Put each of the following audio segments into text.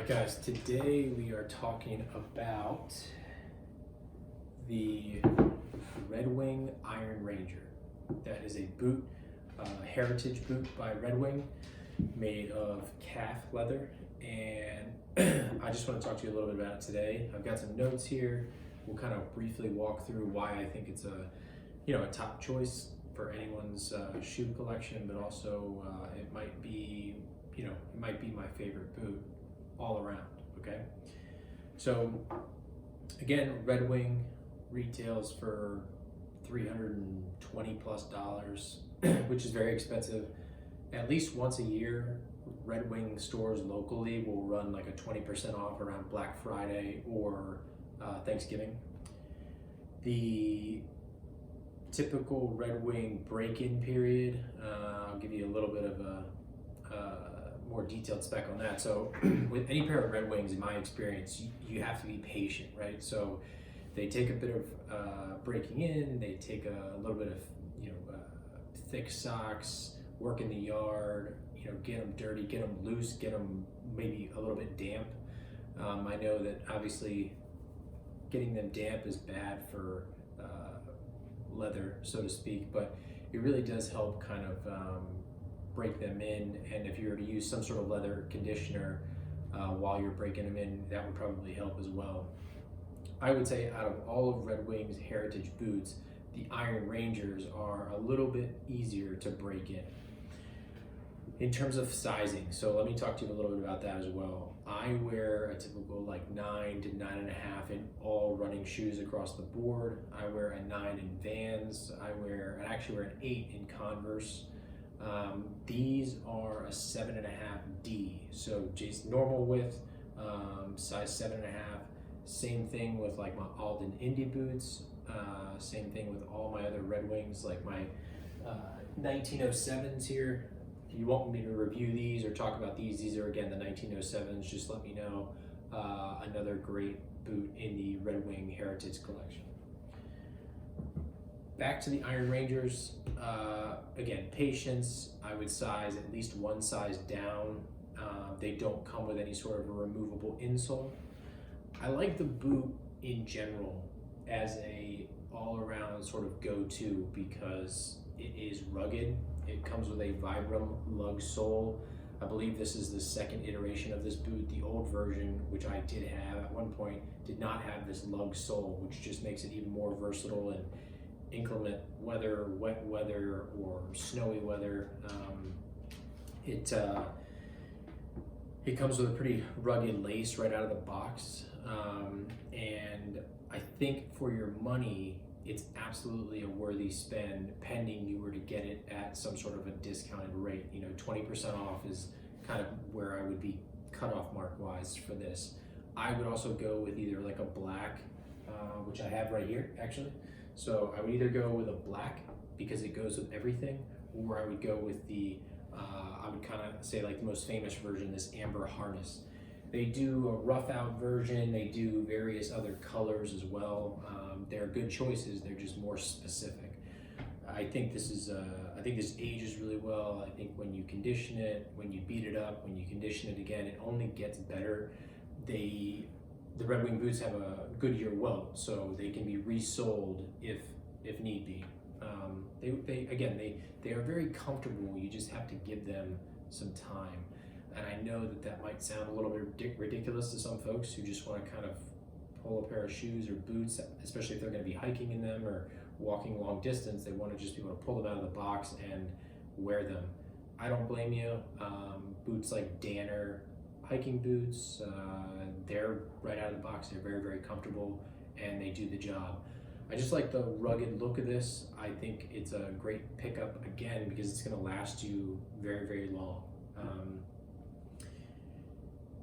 Alright guys, today we are talking about the Red Wing Iron Ranger. That is a boot, heritage boot by Red Wing, made of calf leather, and I just want to talk to you a little bit about it today. I've got some notes here. We'll kind of briefly walk through why I think it's a top choice for anyone's shoe collection, but also it might be my favorite boot all around. Okay, so again, Red Wing retails for $320+, which is very expensive. At least once a year, Red Wing stores locally will run like a 20% off around Black Friday or Thanksgiving. The typical Red Wing break-in period, I'll give you a little bit of a more detailed spec on that. So with any pair of Red Wings, in my experience, you have to be patient, right? So they take a bit of breaking in, they take a little bit of thick socks, work in the yard, get them dirty, get them loose, get them maybe a little bit damp. I know that obviously getting them damp is bad for leather, so to speak, but it really does help kind of break them in. And if you were to use some sort of leather conditioner while you're breaking them in, that would probably help as well. I would say out of all of Red Wing's heritage boots, the Iron Rangers are a little bit easier to break in terms of sizing. So let me talk to you a little bit about that as well. I wear a typical like 9 to 9.5 in all running shoes across the board. I wear a 9 in Vans. I actually wear an 8 in Converse. These are a 7.5D, so just normal width, size 7.5. Same thing with like my Alden Indie boots. Same thing with all my other Red Wings, like my 1907s here. If you want me to review these or talk about these are again the 1907s. Just let me know. Another great boot in the Red Wing Heritage Collection. Back to the Iron Rangers, again, patience. I would size at least one size down. They don't come with any sort of a removable insole. I like the boot in general as a all-around sort of go-to because it is rugged. It comes with a Vibram lug sole. I believe this is the second iteration of this boot. The old version, which I did have at one point, did not have this lug sole, which just makes it even more versatile in inclement weather, wet weather, or snowy weather. It comes with a pretty rugged lace right out of the box, and I think for your money, it's absolutely a worthy spend, pending you were to get it at some sort of a discounted rate. 20% off is kind of where I would be cutoff mark wise for this. I would also go with either like a black, which I have right here actually. So I would either go with a black because it goes with everything, or I would go with the, I would kind of say like the most famous version, this amber harness. They do a rough out version, they do various other colors as well. They're good choices, they're just more specific. I think this ages really well. I think when you condition it, when you beat it up, when you condition it again, it only gets better. The Red Wing boots have a Goodyear welt, so they can be resoled if need be. They are very comfortable. You just have to give them some time. And I know that might sound a little bit ridiculous to some folks who just want to kind of pull a pair of shoes or boots, especially if they're going to be hiking in them or walking long distance. They want to just be able to pull them out of the box and wear them. I don't blame you. Boots like Danner hiking boots, they're right out of the box. They're very, very comfortable and they do the job. I just like the rugged look of this. I think it's a great pickup again because it's going to last you very, very long.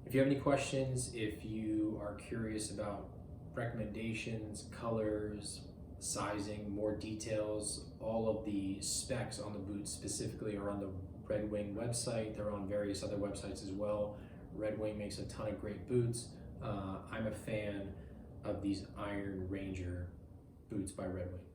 If you have any questions, if you are curious about recommendations, colors, sizing, more details, all of the specs on the boots specifically are on the Red Wing website. They're on various other websites as well. Red Wing makes a ton of great boots. I'm a fan of these Iron Ranger boots by Red Wing.